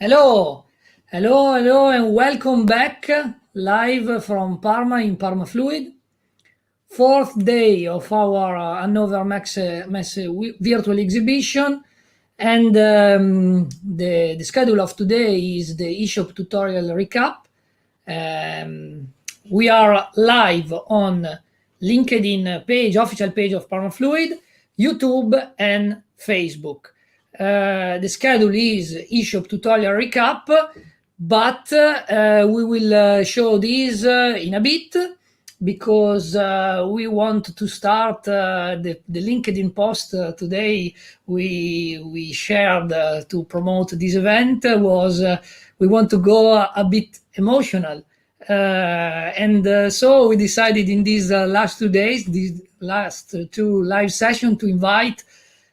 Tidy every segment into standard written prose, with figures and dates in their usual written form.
Hello, hello, and welcome back live from Parma in Parmafluid. Fourth day of our Hannover Messe virtual exhibition, and the schedule of today is the ESHOP tutorial recap. We are live on LinkedIn page, official page of Parmafluid, YouTube, and Facebook. The schedule is ESHOP tutorial recap, but we will show this in a bit because we want to start the LinkedIn post today we shared to promote this event was we want to go a bit emotional. So we decided in these last 2 days, these last two live sessions, to invite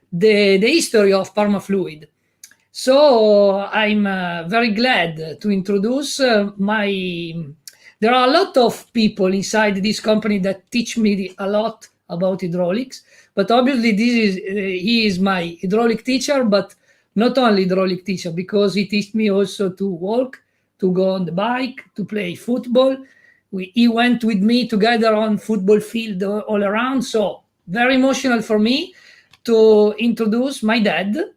the history of Parmafluid. So I'm very glad to introduce there are a lot of people inside this company that teach me a lot about hydraulics, but obviously he is my hydraulic teacher, but not only hydraulic teacher, because he teach me also to walk, to go on the bike, to play football. He went with me together on football field all around, so very emotional for me to introduce my dad,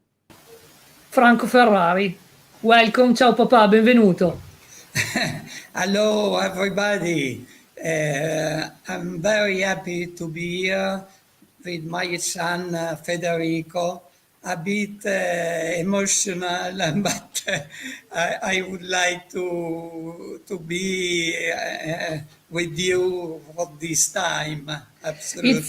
Franco Ferrari. Welcome, ciao papà, benvenuto. Hello, everybody. I'm very happy to be here with my son Federico. A bit emotional, but I would like to be with you for this time. Absolutely.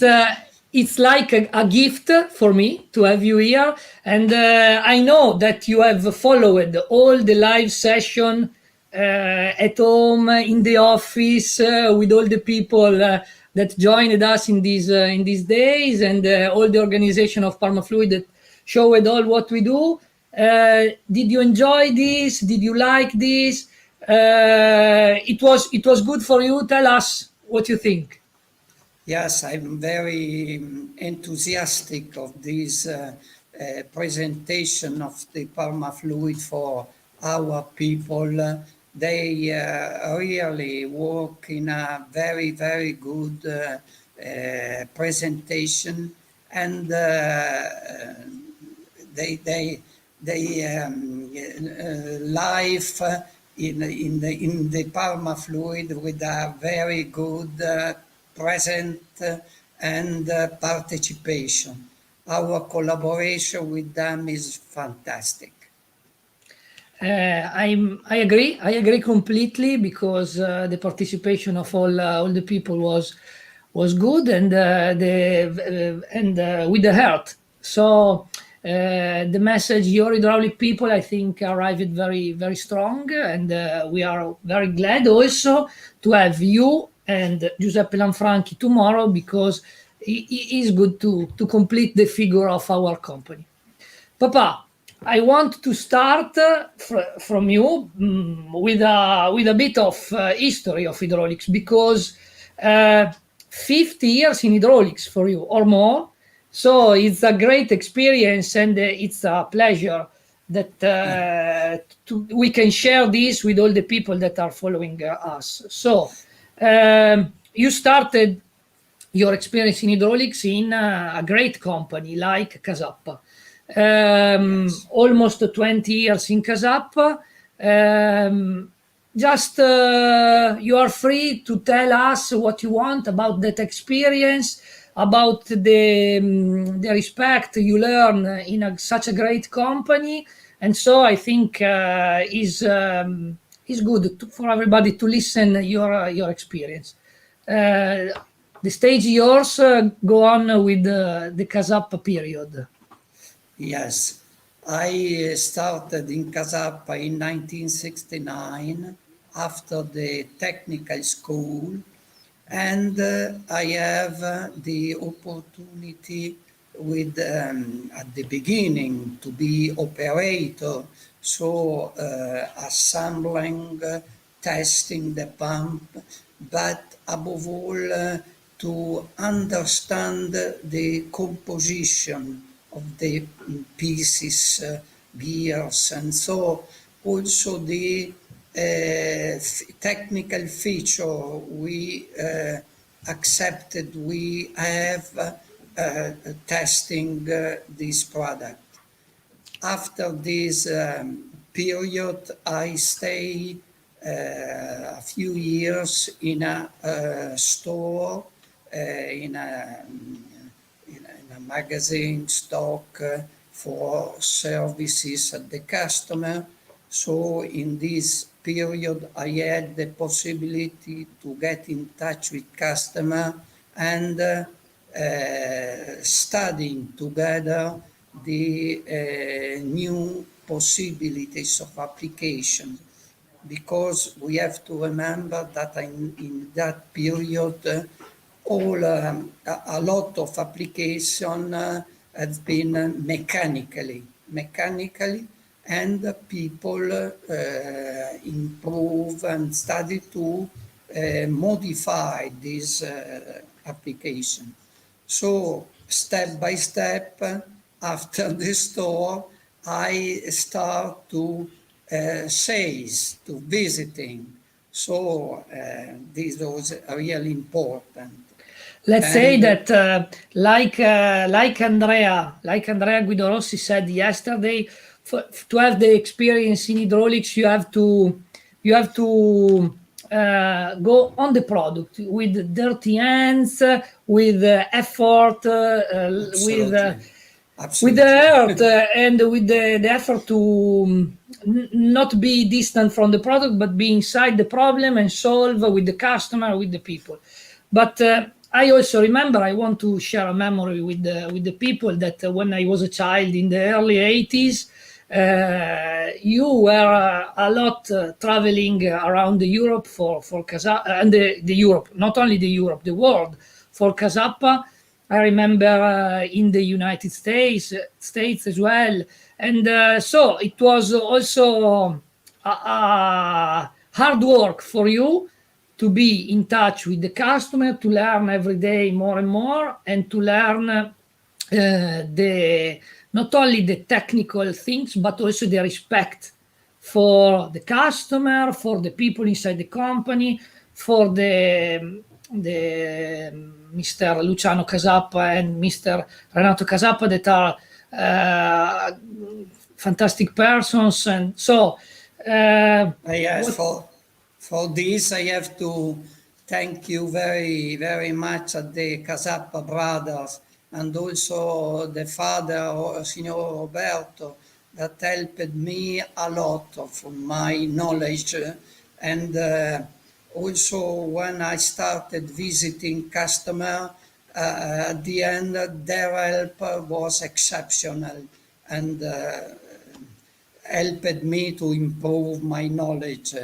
It's like a gift for me to have you here, and I know that you have followed all the live session at home, in the office, with all the people that joined us in these days, and all the organization of Parmafluid that showed all what we do. Did you enjoy this? Did you like this? It was good for you. Tell us what you think. Yes, I'm very enthusiastic of this presentation of the Parmafluid for our people. They really work in a very, very good presentation, and life in the Parmafluid with a very good present and participation. Our collaboration with them is fantastic. I agree completely, because the participation of all the people was good, and with the heart. So the message, your hydraulic people, I think, arrived very, very strong, and we are very glad also to have you and Giuseppe Lanfranchi tomorrow, because it is good to complete the figure of our company. Papa, I want to start from you with a bit of history of hydraulics, because 50 years in hydraulics for you or more. So it's a great experience, and it's a pleasure that we can share this with all the people that are following us. So you started your experience in hydraulics in a great company like Casappa. Yes. Almost 20 years in Casappa. Just you are free to tell us what you want about that experience, about the respect you learn in such a great company. And so I think is good for everybody to listen your experience. The stage is yours. Go on with the Casappa period. Yes, I started in Casappa in 1969 after the technical school, and I have the opportunity with at the beginning to be operator, so assembling, testing the pump, but above all to understand the composition of the pieces, gears, and so also the technical feature we accepted we have testing this product. After this period, I stay a few years in a store, in a magazine stock for services at the customer. So in this period, I had the possibility to get in touch with customer and studying together the new possibilities of application, because we have to remember that in that period a lot of application have been mechanically, and people improve and study to modify this application. So step by step, after the store, I start to sales, to visiting. So this was really important. Let's say that, like Andrea Guidorossi said yesterday, to have the experience in hydraulics, you have to go on the product with dirty hands, with effort, with the heart, and with the effort to not be distant from the product, but be inside the problem and solve with the customer, with the people. But I also remember, I want to share a memory with the people that when I was a child in the early 80s, you were a lot traveling around Europe for Casappa, and the Europe, not only the Europe, the world for Casappa. I remember in the United States as well. And so it was also a hard work for you to be in touch with the customer, to learn every day more and more, and to learn not only the technical things, but also the respect for the customer, for the people inside the company, for the Mr. Luciano Casappa and Mr. Renato Casappa, that are fantastic persons. And so for this, I have to thank you very, very much at the Casappa brothers, and also the father, Signor Roberto, that helped me a lot of my knowledge. And also when I started visiting customer, at the end, their help was exceptional and helped me to improve my knowledge.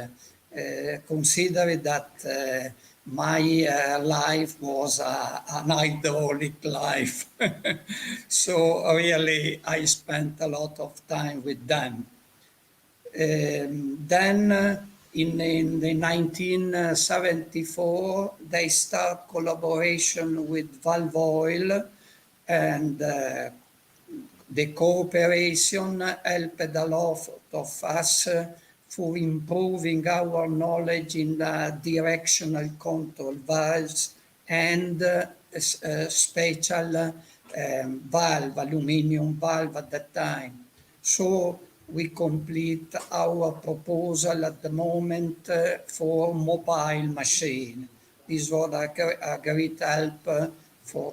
Consider that my life was an hydraulic life. So really, I spent a lot of time with them. Then in the 1974, they start collaboration with Valve Oil, and the cooperation helped a lot of us for improving our knowledge in the directional control valves and special valve, aluminum valve at that time. So we complete our proposal at the moment for mobile machine. This was a great help for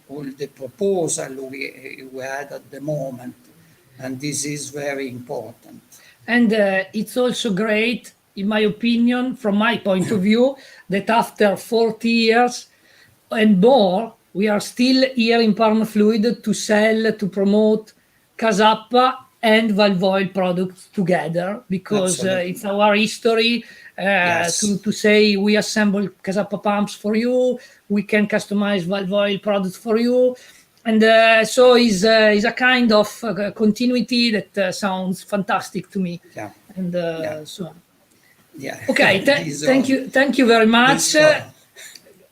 all the proposal we had at the moment. And this is very important. And it's also great, in my opinion, from my point of view, that after 40 years and more, we are still here in Parmafluid to sell, to promote Casappa and Valve Oil products together, because it's our history to say we assemble Casappa pumps for you, we can customize Valve Oil products for you. And so is a kind of continuity that sounds fantastic to me. Yeah. And so. Yeah. Okay, thank you very much.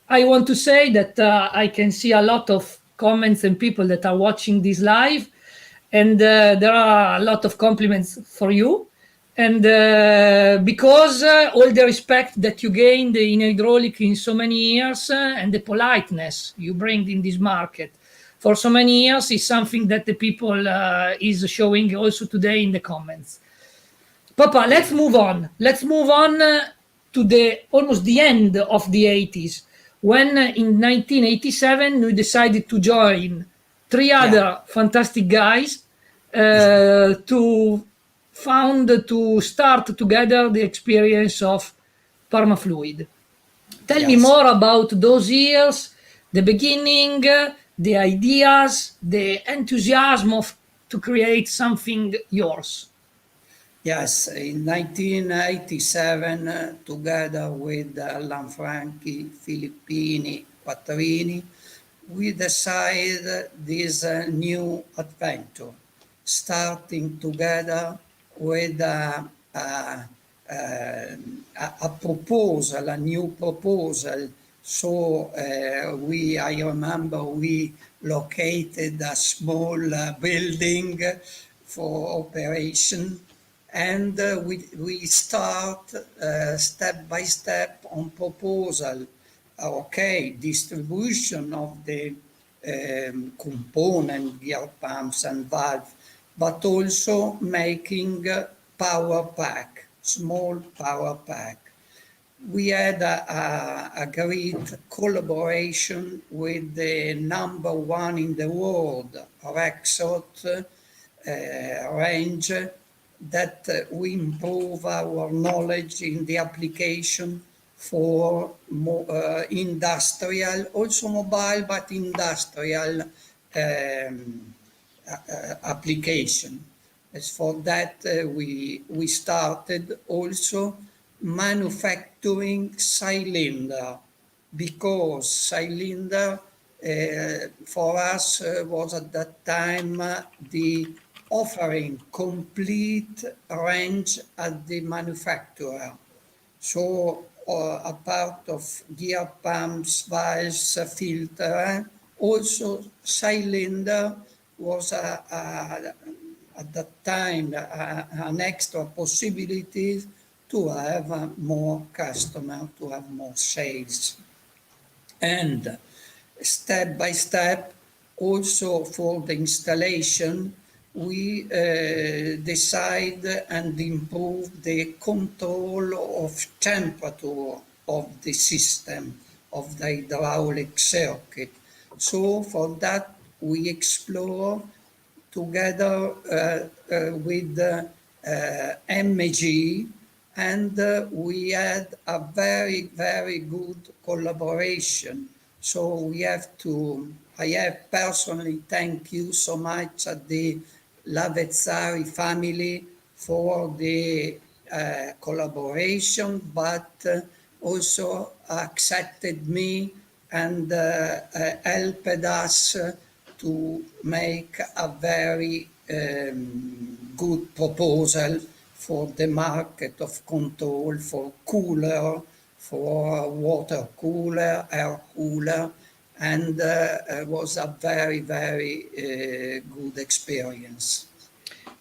I want to say that I can see a lot of comments and people that are watching this live, and there are a lot of compliments for you. And because all the respect that you gained in hydraulic in so many years, and the politeness you bring in this market for so many years is something that the people is showing also today in the comments. Papa, let's move on. Let's move on to the almost the end of the 80s, when in 1987 we decided to join three other fantastic guys to start together the experience of Parmafluid. Tell me Yes. more about those years, the beginning, the ideas, the enthusiasm of to create something yours. Yes, in 1987, together with Lanfranchi, Filippini, Quattrini, we decided this new adventure, starting together with a proposal, a new proposal. So I remember we located a small building for operation, and we start step by step on proposal. Okay, distribution of the component, gear pumps and valve, but also making power pack, small power pack. We had a great collaboration with the number one in the world, Rexroth range, that we improve our knowledge in the application for industrial, also mobile, but industrial application. As for that, we started also manufacturing cylinder, because cylinder for us was at that time the offering complete range at the manufacturer. So a part of gear pumps, valves, filter, also cylinder was at that time an extra possibility to have more customer, to have more sales. And step by step, also for the installation, we decide and improve the control of temperature of the system, of the hydraulic circuit. So for that, we explore together with MEG, and we had a very, very good collaboration. So I have personally thank you so much at the Lavezzari family for the collaboration, but also accepted me and helped us to make a very good proposal for the market of control for cooler, for water cooler, air cooler, and was a very, very good experience.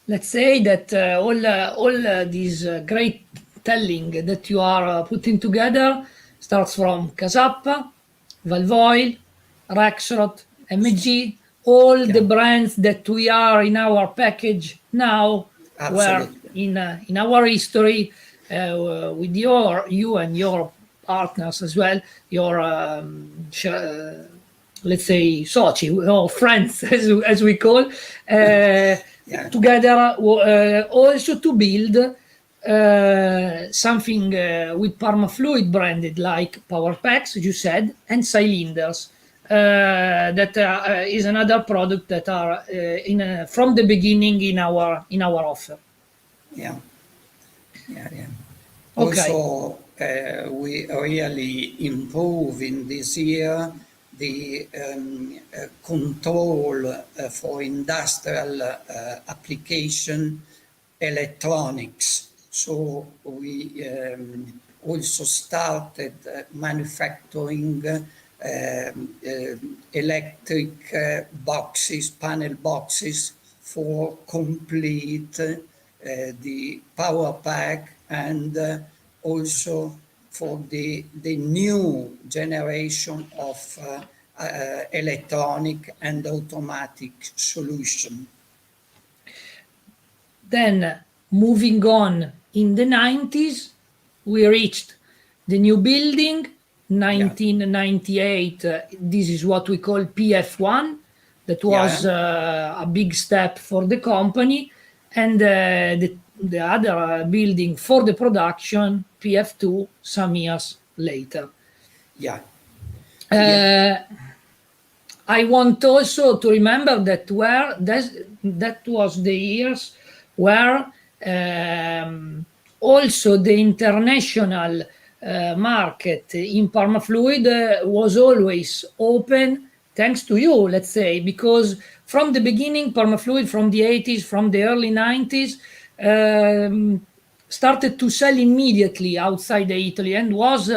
Let's say that all this great telling that you are putting together starts from Casappa, Valvoil, Rexroth, MEG, all the brands that we are in our package now. Were in our history with you and your partners as well, your let's say soci or friends as we call together also to build something with Parmafluid branded, like power packs, as you said, and cylinders. That is another product that are from the beginning in our offer. Yeah. Okay. Also, we really improve in this year the control for industrial application electronics. So we also started manufacturing electric boxes, panel boxes for complete the power pack and also for the new generation of electronic and automatic solution. Then moving on in the 90s, we reached the new building, 1998. This is what we call PF1. That was a big step for the company. And the other building for the production, PF2, some years later. Yeah. I want also to remember that that was the years where also the international market in Parmafluid was always open, thanks to you, let's say, because from the beginning, Parmafluid from the 80s, from the early 90s, started to sell immediately outside Italy and was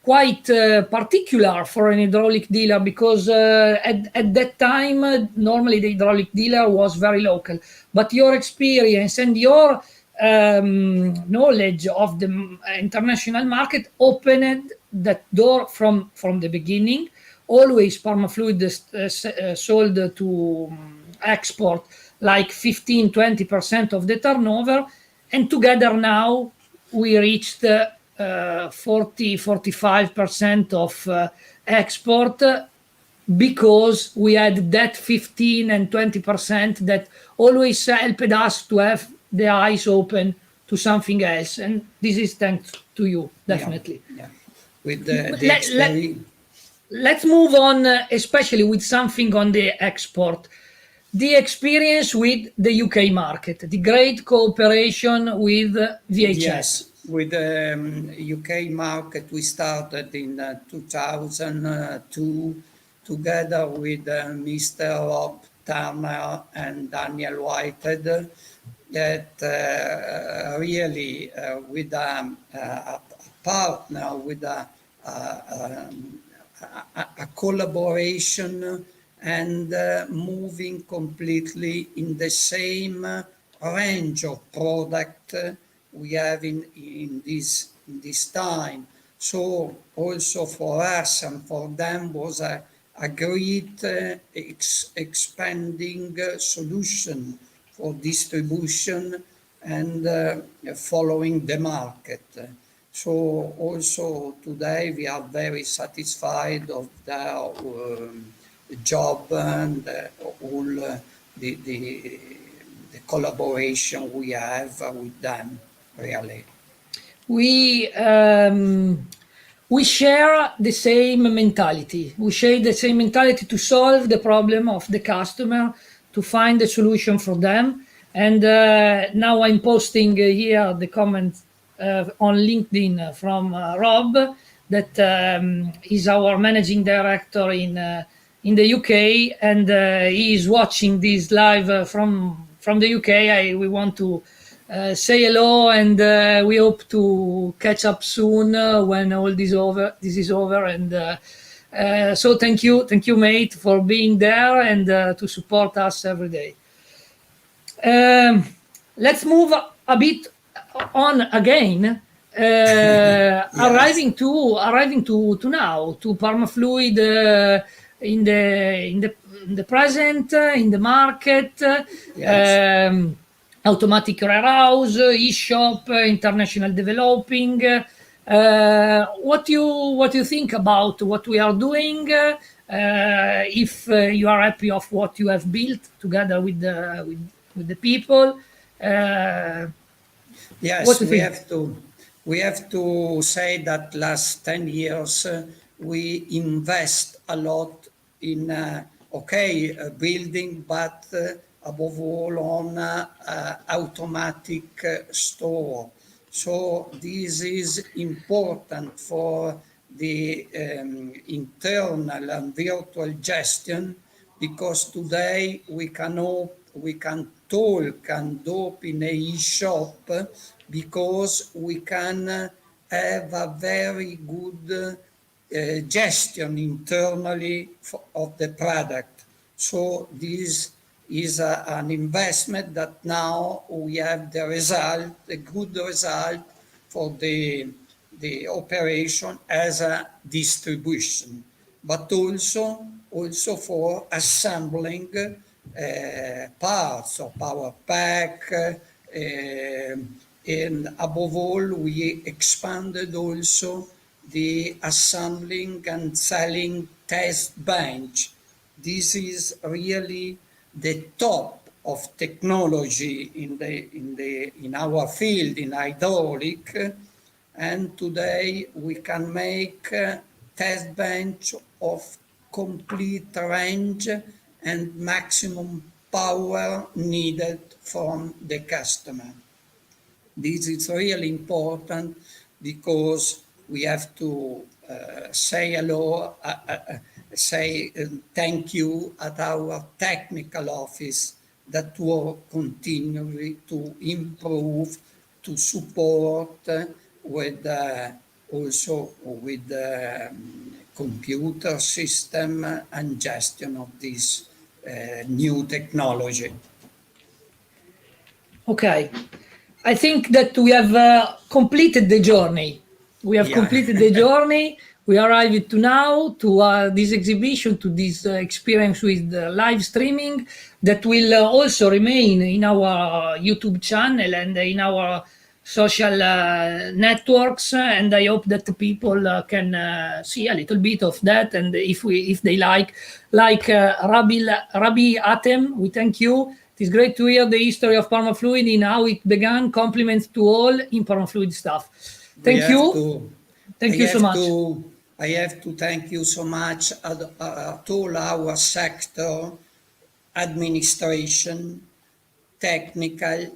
quite particular for an hydraulic dealer, because at that time normally the hydraulic dealer was very local, but your experience and your knowledge of the international market opened that door from the beginning. Always Parmafluid sold to export like 15-20% of the turnover, and together now we reached 40-45% of export, because we had that 15 and 20% that always helped us to have the eyes open to something else, and this is thanks to you, definitely. With the experience. Let's move on, especially with something on the export. The experience with the UK market, the great cooperation with VHS. Yes, with the UK market, we started in 2002 together with Mr. Rob Turner and Daniel Whitehead, that really with a partner, with a collaboration, and moving completely in the same range of product we have in this time. So also for us and for them was a great expanding solution for distribution and following the market. So also today we are very satisfied of their job and all the collaboration we have with them, really. We share the same mentality. We share the same mentality to solve the problem of the customer, to find a solution for them. And now I'm posting here the comment on LinkedIn from Rob, that is our managing director in the UK, and he is watching this live from the UK. We want to say hello, and we hope to catch up soon when all this is over. And so thank you, mate, for being there and to support us every day. Let's move a bit on again. Yes. Arriving to now to Parmafluid in the present, in the market. Yes. Automatic warehouse, ESHOP, international developing. What you think about what we are doing? If you are happy of what you have built together with the people. Yes, we have to say that last 10 years we invest a lot in building, but above all on automatic store. So this is important for the internal and virtual gestion, because today we can talk and open a ESHOP because we can have a very good gestion internally of the product. So this is an investment that now we have the result, the good result for the operation as a distribution, but also for assembling parts of our pack, and above all, we expanded also the assembling and selling test bench. This is really the top of technology in our field in hydraulic, and today we can make test bench of complete range and maximum power needed from the customer. This is really important because we have to say hello, say thank you at our technical office that work continually to improve, to support with also with the computer system and gestion of this new technology. Okay. I think that we have completed the journey. We have completed the journey. We arrived to now, to this exhibition, to this experience with live streaming that will also remain in our YouTube channel and in our social networks. And I hope that the people can see a little bit of that. And if they like Rabbi Atem, we thank you. It's great to hear the history of Parmafluid and how it began. Compliments to all in Parmafluid staff. Thank you. Thank you so much. I have to thank you so much at all our sector, administration, technical,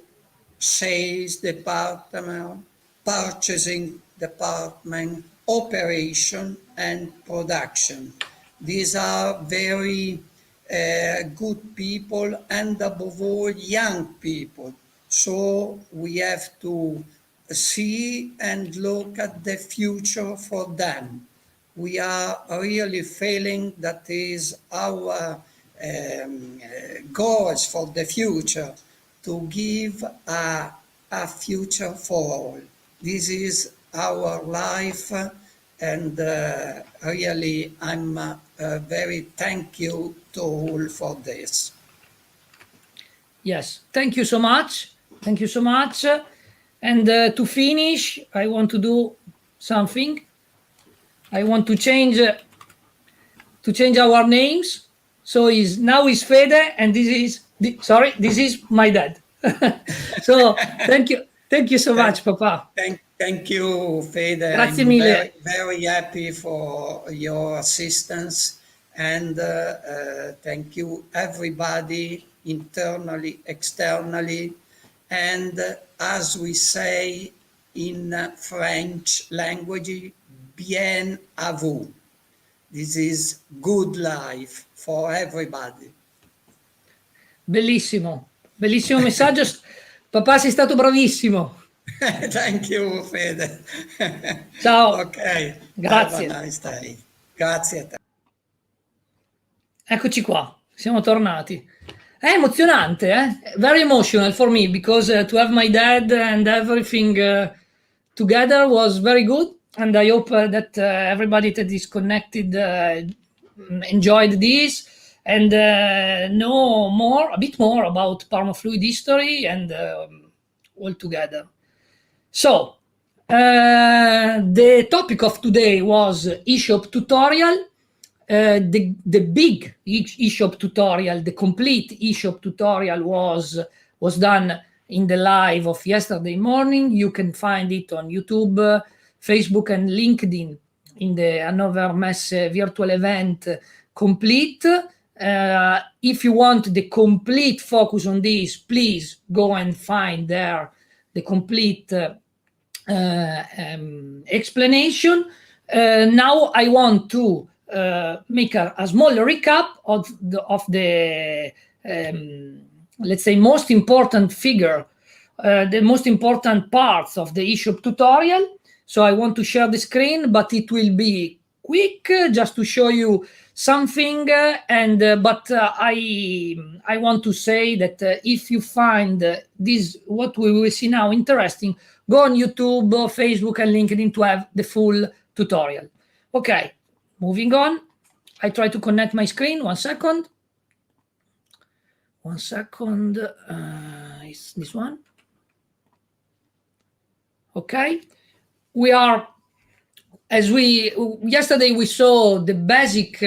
sales department, purchasing department, operation and production. These are very good people, and above all young people. So we have to see and look at the future for them. We are really feeling that is our goals for the future, to give a future for all. This is our life, and really I'm very thank you to all for this. Yes, thank you so much. Thank you so much. And to finish, I want to do something. I want to change our names. So now is Fede, and this is my dad. So thank you so much, Papa. Thank you, Fede. Grazie I'm mille. very happy for your assistance, and thank you everybody, internally, externally, and as we say in French language, bien à vous. This is good life for everybody. Bellissimo, bellissimo messaggio. Papà, sei stato bravissimo. Thank you, Fede. Ciao. Ok, Grazie. have a nice day. Grazie a te. Eccoci qua, siamo tornati. È emozionante, eh? Very emotional for me, because to have my dad and everything together was very good, and I hope that everybody that is connected enjoyed this and know a bit more about Parmafluid history and all together. So, the topic of today was ESHOP tutorial. The big ESHOP tutorial, the complete ESHOP tutorial was done in the live of yesterday morning. You can find it on YouTube, Facebook and LinkedIn in the Hannover Messe virtual event complete. If you want the complete focus on this, please go and find there the complete explanation. Now I want to make a small recap of the let's say most important figure, the most important parts of the ESHOP tutorial. So I want to share the screen, but it will be quick, just to show you something, but I want to say that if you find this, what we will see now, interesting, go on YouTube, Facebook, and LinkedIn to have the full tutorial. Okay, moving on. I try to connect my screen. 1 second. 1 second. It's this one. Okay, we are, as yesterday we saw the basic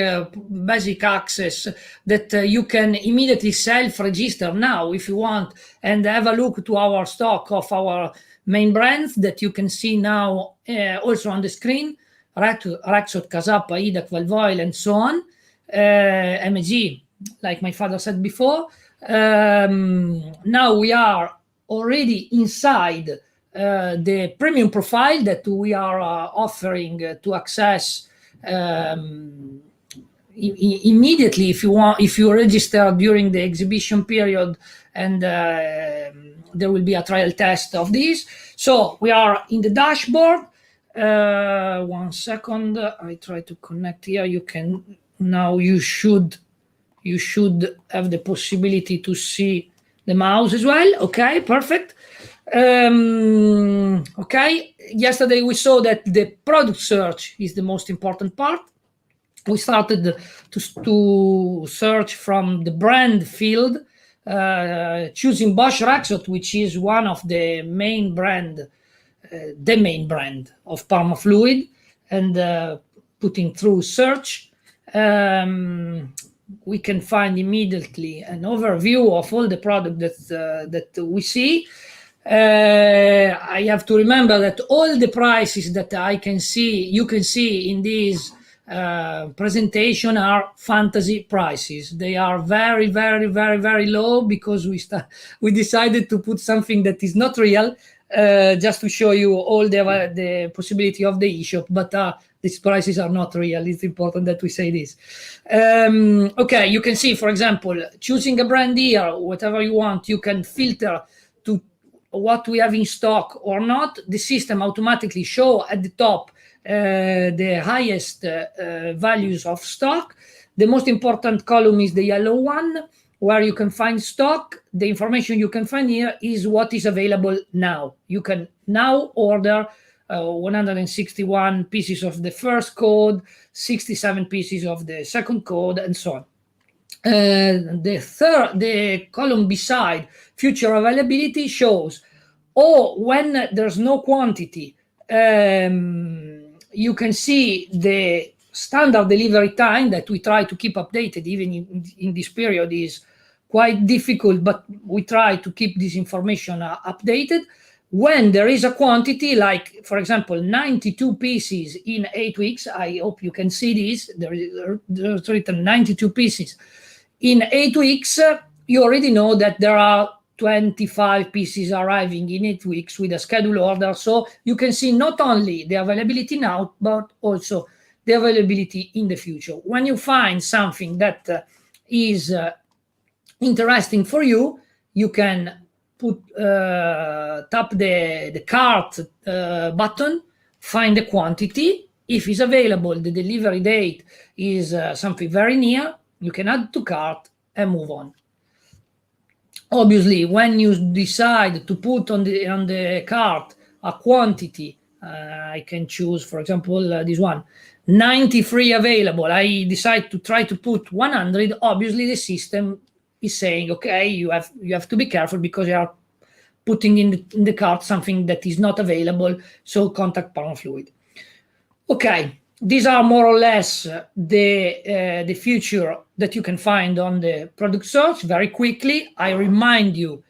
access that you can immediately self-register now if you want, and have a look to our stock of our main brands that you can see now also on the screen: Rexot, Casappa, Idac, Valvoil, and so on. MG, like my father said before. Now we are already inside the premium profile that we are offering to access immediately if you want, if you register during the exhibition period, and there will be a trial test of this. So we are in the dashboard. 1 second, I try to connect here. You can now, you should have the possibility to see the mouse as well. Okay, perfect. Okay, yesterday we saw that the product search is the most important part. We started to search from the brand field, choosing Bosch Rexot, which is one of the main brand, the main brand of Parmafluid, and putting through search. We can find immediately an overview of all the product that we see. I have to remember that all the prices that you can see in this presentation are fantasy prices. They are very, very, very, very low because we decided to put something that is not real, just to show you all the possibility of the eShop, but these prices are not real. It's important that we say this. Okay, you can see, for example, choosing a brand here, whatever you want, you can filter to what we have in stock or not. The system automatically show at the top the highest values of stock. The most important column is the yellow one, where you can find stock. The information you can find here is what is available now. You can now order 161 pieces of the first code, 67 pieces of the second code, and so on. The column beside future availability shows, when there's no quantity, you can see the standard delivery time that we try to keep updated. Even in this period is quite difficult, but we try to keep this information updated. When there is a quantity, like for example 92 pieces in 8 weeks, I hope you can see this, there's written 92 pieces in 8 weeks, you already know that there are 25 pieces arriving in 8 weeks with a scheduled order. So you can see not only the availability now, but also the availability in the future. When you find something that is interesting for you, you can tap the cart button, find the quantity. If it's available, the delivery date is something very near, you can add to cart and move on. Obviously, when you decide to put on the cart a quantity, I can choose, for example, this one, 93 available. I decide to try to put 100. Obviously, the system is saying, okay, you have to be careful because you are putting in the cart something that is not available, so contact Parmafluid. Okay, these are more or less the feature that you can find on the product search. Very quickly, I remind you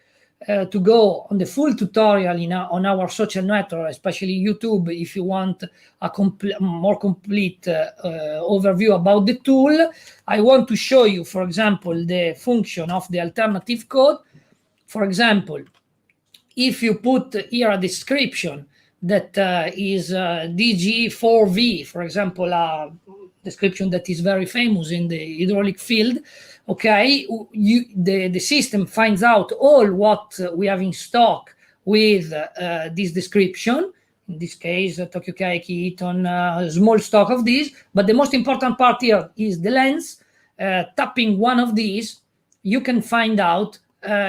to go on the full tutorial on our social network, especially YouTube, if you want a more complete overview about the tool. I want to show you, for example, the function of the alternative code. For example, if you put here a description that is DG4V, for example, a description that is very famous in the hydraulic field, okay, the system finds out all what we have in stock with this description. in this case, Tokyo Keiki, Eton, small stock of these. But the most important part here is the lens. Tapping one of these, you can find out,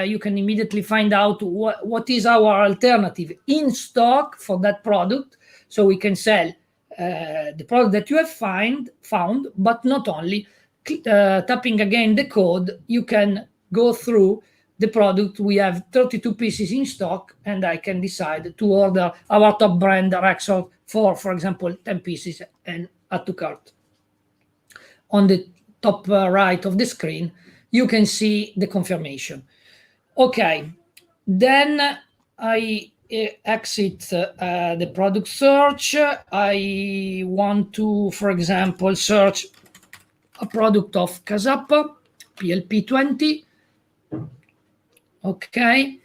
you can immediately find out what is our alternative in stock for that product. So we can sell the product that you have found, but not only. Tapping again the code, you can go through the product. We have 32 pieces in stock, and I can decide to order our top brand Rexall for example, 10 pieces and add to cart. On the top right of the screen, you can see the confirmation. Okay, then I exit the product search. I want to, for example, search a product of Casappa, PLP20. Okay,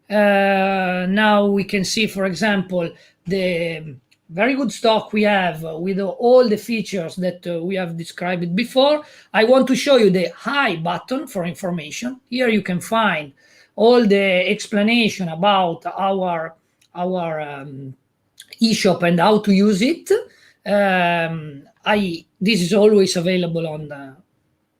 now we can see, for example, the very good stock we have with all the features that we have described before. I want to show you the Hi button for information. Here you can find all the explanation about our eShop and how to use it. This is always available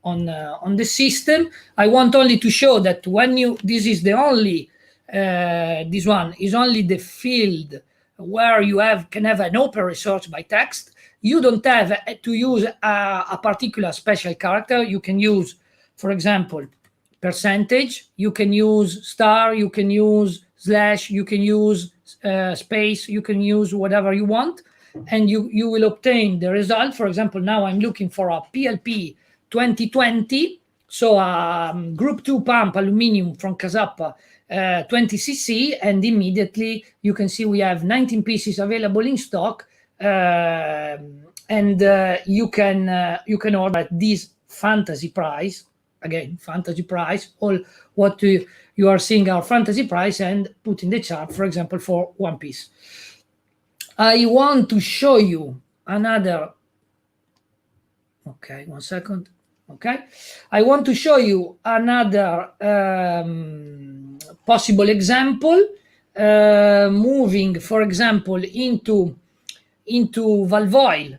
on the system. I want only to show that when this is the only this one is only the field where you can have an open research by text. You don't have to use a particular special character. You can use, for example, percentage, you can use star, you can use slash, you can use space, you can use whatever you want, and you will obtain the result. For example, now I'm looking for a PLP 2020, so a group 2 pump aluminum from Casappa, 20cc, and immediately you can see we have 19 pieces available in stock, and you can order at this fantasy price. Again, fantasy price. All what you are seeing are fantasy price, and put in the chart, for example, for one piece. I want to show you another. Okay, 1 second. Okay, I want to show you another possible example. Moving, for example, into valve oil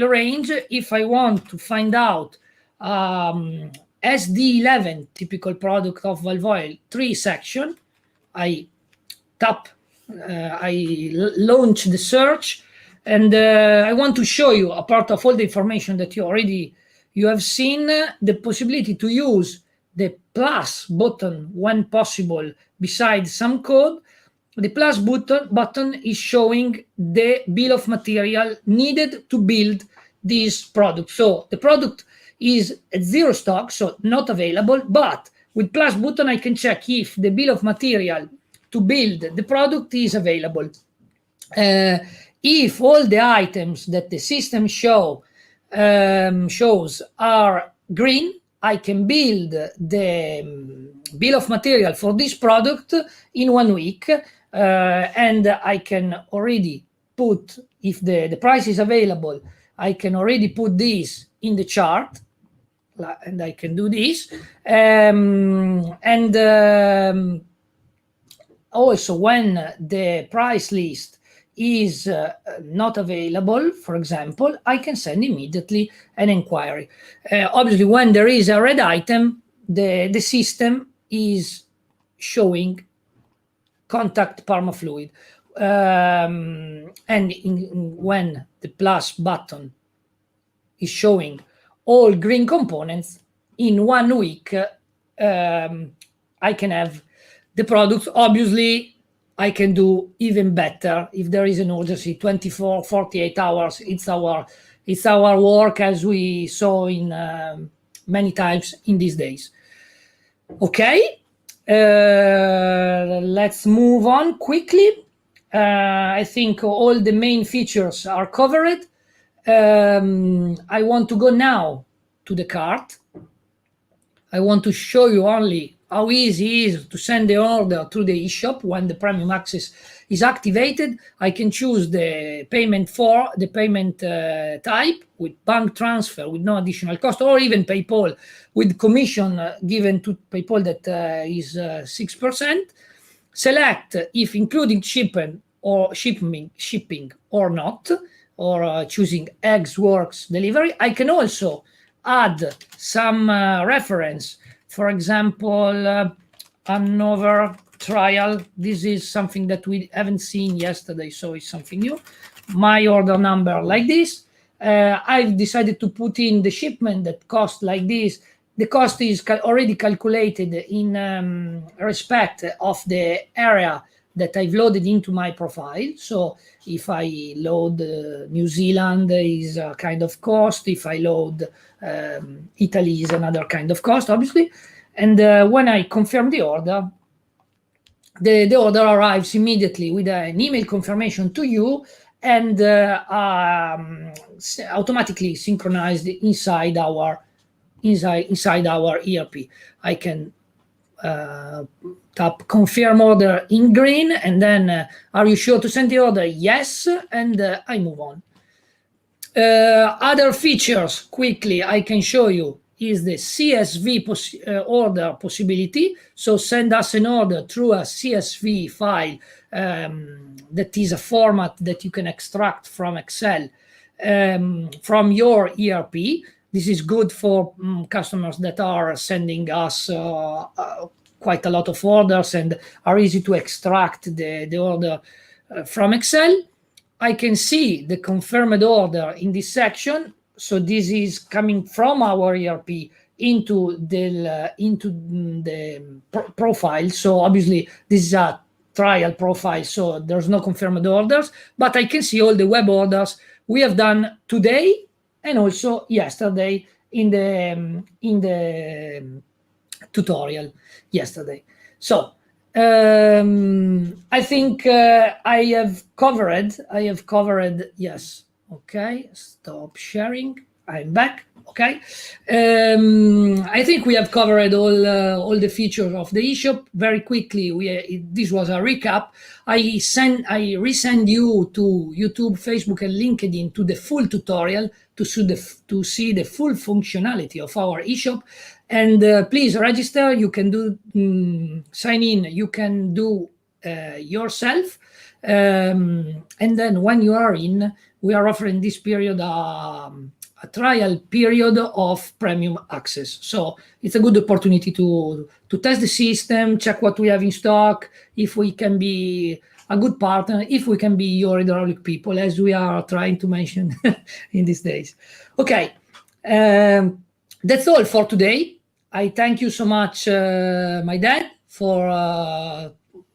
range. If I want to find out SD11, typical product of valve oil, 3 section, I tap, I launch the search, and I want to show you, a part of all the information that you have seen, the possibility to use the plus button when possible beside some code. The plus button is showing the bill of material needed to build this product. So the product is at 0 stock, so not available, but with plus button I can check if the bill of material to build the product is available. If all the items that the system shows are green, I can build the bill of material for this product in 1 week, and I can already put, if the price is available, I can already put this in the chart, and I can do this. Also, when the price list is not available, for example, I can send immediately an inquiry. Obviously, when there is a red item, the system is showing contact Parmafluid. And when the plus button is showing all green components, in 1 week, I can have the product. Obviously, I can do even better if there is an urgency. 24, 48 hours. It's our work, as we saw in many times in these days. Okay, let's move on quickly. I think all the main features are covered. I want to go now to the cart. I want to show you only how easy it is to send the order through the eShop when the Premium Access is activated. I can choose the payment type with bank transfer with no additional cost, or even PayPal with commission given to PayPal that is 6%. Select if including shipping or shipping or not, or choosing eggs works delivery. I can also add some reference. For example, Hannover trial. This is something that we haven't seen yesterday, so it's something new. My order number like this. I've decided to put in the shipment that cost like this. The cost is already calculated in respect of the area that I've loaded into my profile. So if I load New Zealand is a kind of cost. If I load Italy is another kind of cost, obviously. And when I confirm the order, the order arrives immediately with an email confirmation to you, and automatically synchronized inside our ERP. I can tap confirm order in green, and then are you sure to send the order? Yes, and I move on. Other features quickly I can show you is the CSV order possibility. So send us an order through a CSV file that is a format that you can extract from Excel from your ERP. This is good for customers that are sending us quite a lot of orders and are easy to extract the order from Excel. I can see the confirmed order in this section. So this is coming from our ERP into the profile. So obviously this is a trial profile, so there's no confirmed orders, but I can see all the web orders we have done today and also yesterday in the tutorial yesterday. So I think I have covered. Yes. Okay. Stop sharing. I'm back. Okay. I think we have covered all the features of the eShop very quickly. This was a recap. I resend you to YouTube, Facebook, and LinkedIn to the full tutorial to see the full functionality of our eShop. And please register. You can do sign in. You can do yourself. And then when you are in, we are offering this period a trial period of premium access. So it's a good opportunity to test the system, check what we have in stock, if we can be a good partner, if we can be your hydraulic people, as we are trying to mention in these days. Okay, that's all for today. I thank you so much, my dad, for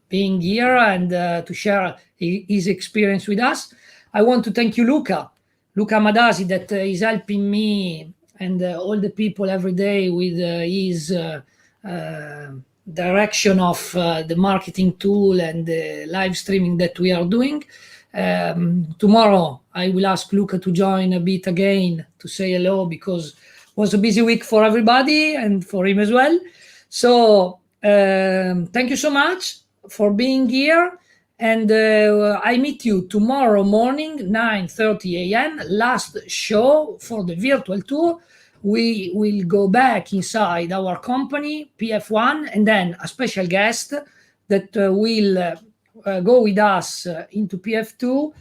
being here and to share his experience with us. I want to thank you, Luca Madasi, that is helping me and all the people every day with his direction of the marketing tool and the live streaming that we are doing. Tomorrow, I will ask Luca to join a bit again to say hello, because it was a busy week for everybody and for him as well. So thank you so much for being here. And I meet you tomorrow morning, 9:30 a.m., last show for the virtual tour. We will go back inside our company, PF1, and then a special guest that will go with us into PF2,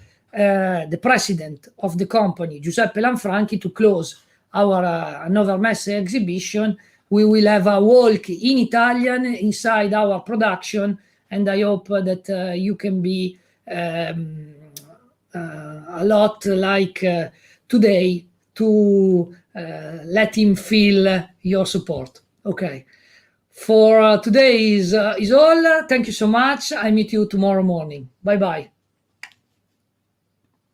the president of the company, Giuseppe Lanfranchi, to close our Hannover Messe exhibition. We will have a walk in Italian inside our production, and I hope that you can be a lot like today to let him feel your support. Okay. For today is all. Thank you so much. I meet you tomorrow morning. Bye-bye.